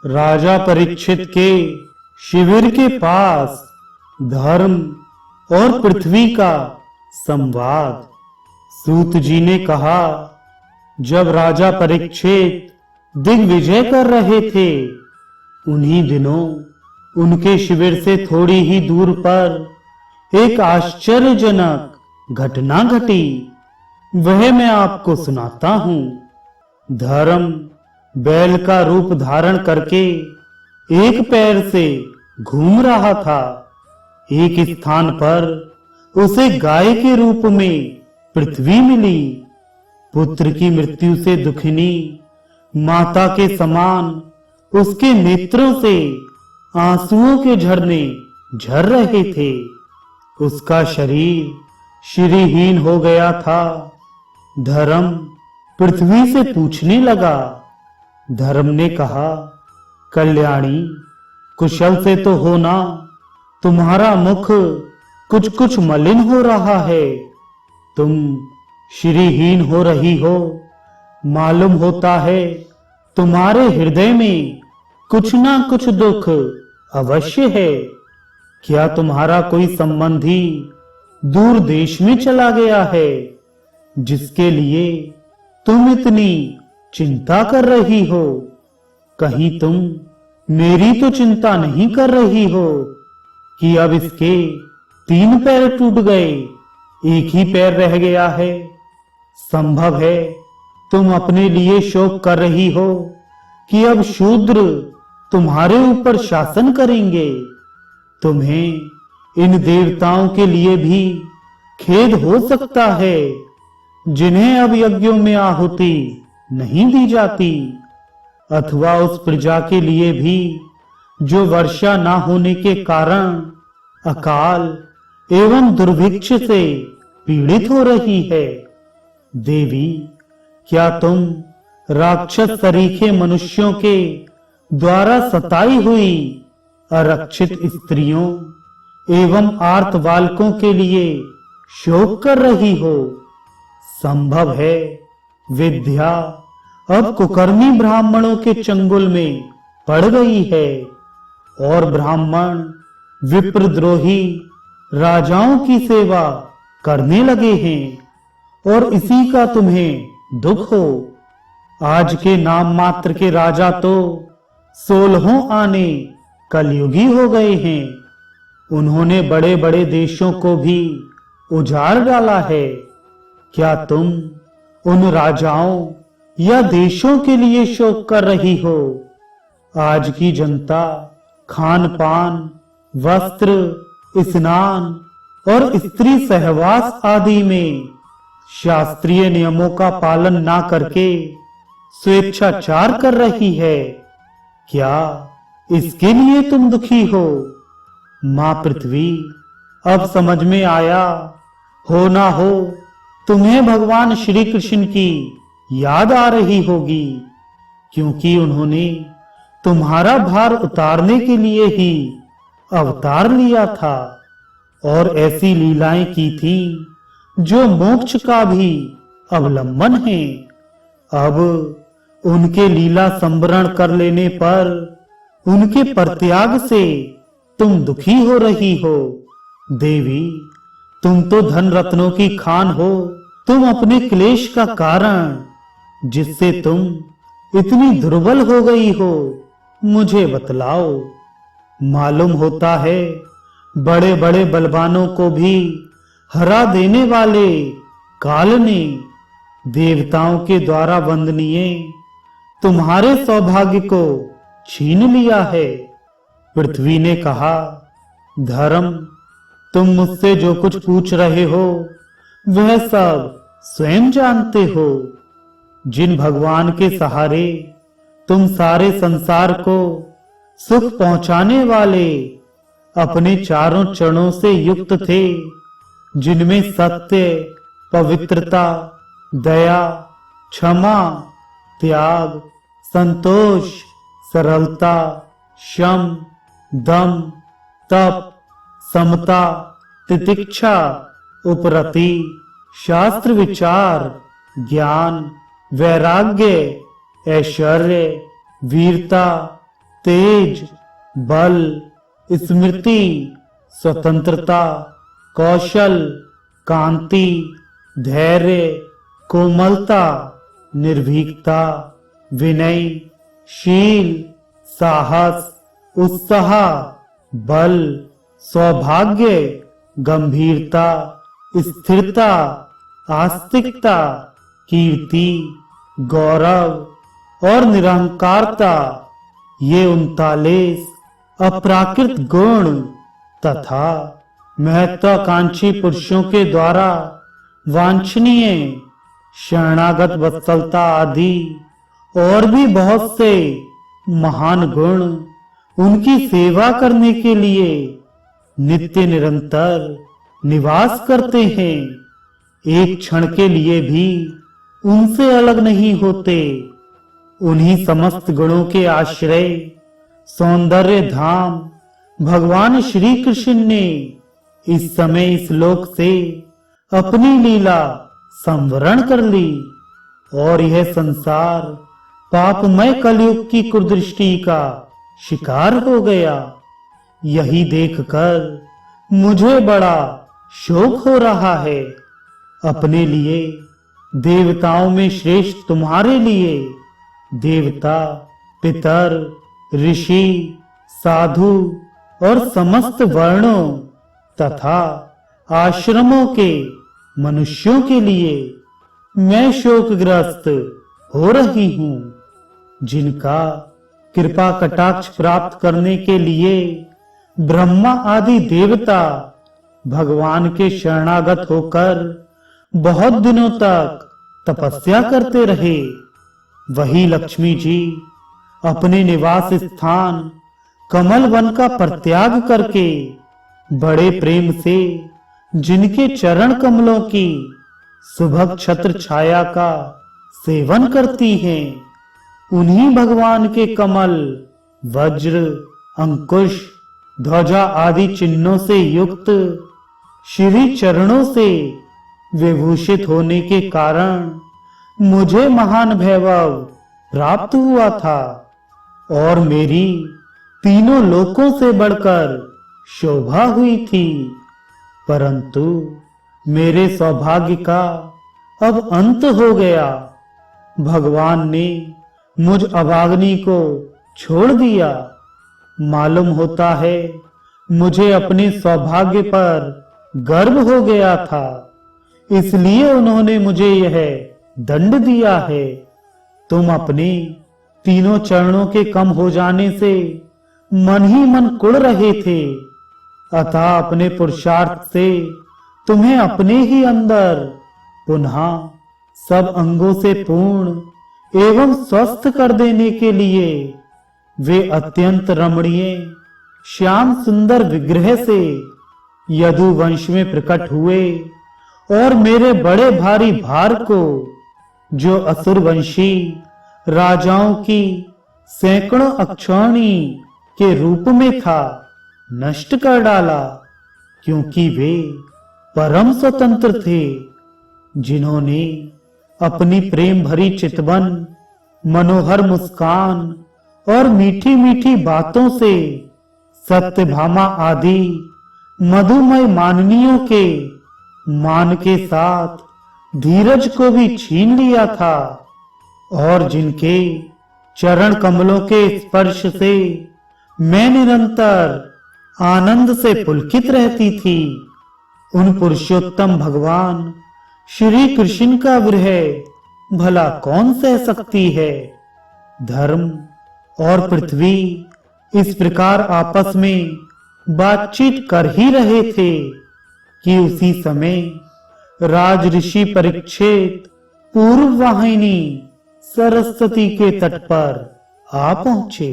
राजा परीक्षित के शिविर के पास धर्म और पृथ्वी का संवाद। सूत जी ने कहा, जब राजा परीक्षित दिग्विजय कर रहे थे, उन्हीं दिनों उनके शिविर से थोड़ी ही दूर पर एक आश्चर्यजनक घटना घटी। वह मैं आपको सुनाता हूं। धर्म बैल का रूप धारण करके एक पैर से घूम रहा था। एक स्थान पर उसे गाय के रूप में पृथ्वी मिली। पुत्र की मृत्यु से दुखिनी माता के समान उसके नेत्रों से आंसुओं के झरने झर रहे थे। उसका शरीर श्रीहीन हो गया था। धर्म पृथ्वी से पूछने लगा। धर्म ने कहा, कल्याणी, कुशल से तो हो ना? तुम्हारा मुख कुछ कुछ मलिन हो रहा है। तुम श्रीहीन हो रही हो। मालूम होता है तुम्हारे हृदय में कुछ ना कुछ दुख अवश्य है। क्या तुम्हारा कोई संबंधी दूर देश में चला गया है, जिसके लिए तुम इतनी चिंता कर रही हो? कहीं तुम मेरी तो चिंता नहीं कर रही हो कि अब इसके 3 पैर टूट गए, एक ही पैर रह गया है? संभव है तुम अपने लिए शोक कर रही हो कि अब शूद्र तुम्हारे ऊपर शासन करेंगे। तुम्हें इन देवताओं के लिए भी खेद हो सकता है, जिन्हें अब यज्ञों में आहुति नहीं दी जाती, अथवा उस प्रजा के लिए भी जो वर्षा ना होने के कारण अकाल एवं दुर्भिक्ष से पीड़ित हो रही है। देवी, क्या तुम राक्षस सरीखे मनुष्यों के द्वारा सताई हुई अरक्षित स्त्रियों एवं आर्त बालकों के लिए शोक कर रही हो? संभव है विद्या अब कुकर्मी ब्राह्मणों के चंगुल में पड़ गई है और ब्राह्मण विप्रद्रोही राजाओं की सेवा करने लगे हैं और इसी का तुम्हें दुख हो। आज के नाम मात्र के राजा तो 16 आने कलयुगी हो गए हैं। उन्होंने बड़े बड़े देशों को भी उजाड़ डाला है। क्या तुम उन राजाओं या देशों के लिए शोक कर रही हो? आज की जनता खान पान, वस्त्र, स्नान और स्त्री सहवास आदि में शास्त्रीय नियमों का पालन ना करके स्वेच्छाचार कर रही है। क्या इसके लिए तुम दुखी हो? मां पृथ्वी, अब समझ में आया हो ना हो, तुम्हें भगवान श्री कृष्ण की याद आ रही होगी, क्योंकि उन्होंने तुम्हारा भार उतारने के लिए ही अवतार लिया था और ऐसी लीलाएं की थी जो मोक्ष का भी अवलंबन है। अब उनके लीला संवरण कर लेने पर उनके परित्याग से तुम दुखी हो रही हो। देवी, तुम तो धन रत्नों की खान हो। तुम अपने क्लेश का कारण, जिससे तुम इतनी दुर्बल हो गई हो, मुझे बतलाओ। मालूम होता है बड़े बड़े बलवानों को भी हरा देने वाले काल ने देवताओं के द्वारा वंदनीय तुम्हारे सौभाग्य को छीन लिया है। पृथ्वी ने कहा, धर्म, तुम मुझसे जो कुछ पूछ रहे हो वह सब स्वयं जानते हो। जिन भगवान के सहारे तुम सारे संसार को सुख पहुंचाने वाले अपने चारों चरणों से युक्त थे, जिनमें सत्य, पवित्रता, दया, क्षमा, त्याग, संतोष, सरलता, शम, दम, तप, समता, तितिक्षा, उपरति, शास्त्र विचार, ज्ञान, वैराग्य, ऐश्वर्य, वीरता, तेज, बल, स्मृति, स्वतंत्रता, कौशल, कांति, धैर्य, कोमलता, निर्भीकता, विनय, शील, साहस, उत्साह, बल, सौभाग्य, गंभीरता, स्थिरता, आस्तिकता, कीर्ति, गौरव और निरहंकारता, ये 39 अप्राकृत गुण तथा महत्वाकांक्षी पुरुषों के द्वारा वांछनीय शरणागत वत्सलता आदि और भी बहुत से महान गुण उनकी सेवा करने के लिए नित्य निरंतर निवास करते हैं, एक क्षण के लिए भी उनसे अलग नहीं होते। उन्हीं समस्त गुणों के आश्रय सौंदर्य धाम भगवान श्री कृष्ण ने इस समय इस लोक से अपनी लीला संवरण कर ली और यह संसार पापमय कलयुग की कुदृष्टि का शिकार हो गया। यही देखकर मुझे बड़ा शोक हो रहा है। अपने लिए देवताओं में श्रेष्ठ तुम्हारे लिए देवता, पितर, ऋषि, साधु और समस्त वर्णों तथा आश्रमों के मनुष्यों के लिए मैं शोकग्रस्त हो रही हूँ, जिनका कृपा कटाक्ष प्राप्त करने के लिए ब्रह्मा आदि देवता भगवान के शरणागत होकर बहुत दिनों तक तपस्या करते रहे। वही लक्ष्मी जी अपने निवास स्थान कमल वन का परित्याग करके बड़े प्रेम से जिनके चरण कमलों की सुभग छत्र छाया का सेवन करती हैं, उन्हीं भगवान के कमल, वज्र, अंकुश, ध्वजा आदि चिन्हों से युक्त श्री चरणों से विभूषित होने के कारण मुझे महान वैभव प्राप्त हुआ था और मेरी तीनों लोकों से बढ़कर शोभा हुई थी। परंतु मेरे सौभाग्य का अब अंत हो गया। भगवान ने मुझ अभागिनी को छोड़ दिया। मालूम होता है मुझे अपने सौभाग्य पर गर्व हो गया था, इसलिए उन्होंने मुझे यह दंड दिया है। तुम अपने तीनों चरणों के कम हो जाने से मन ही मन कुढ़ रहे थे, अतः अपने पुरुषार्थ से तुम्हें अपने ही अंदर पुनः सब अंगों से पूर्ण एवं स्वस्थ कर देने के लिए वे अत्यंत रमणीय श्याम सुंदर विग्रह से यदु वंश में प्रकट हुए और मेरे बड़े भारी भार को, जो असुर वंशी राजाओं की सैकड़ों अक्षौणी के रूप में था, नष्ट कर डाला, क्योंकि वे परम स्वतंत्र थे, जिन्होंने अपनी प्रेम भरी चितवन, मनोहर मुस्कान और मीठी मीठी बातों से सत्यभामा आदि मधुमय माननियों के मान के साथ धीरज को भी छीन लिया था और जिनके चरण कमलों के स्पर्श से मैं निरंतर आनंद से पुलकित रहती थी, उन पुरुषोत्तम भगवान श्री कृष्ण का विरह भला कौन सह सकती है। धर्म और पृथ्वी इस प्रकार आपस में बातचीत कर ही रहे थे कि उसी समय राज ऋषि परीक्षित पूर्व वाहिनी सरस्वती के तट पर आ पहुंचे।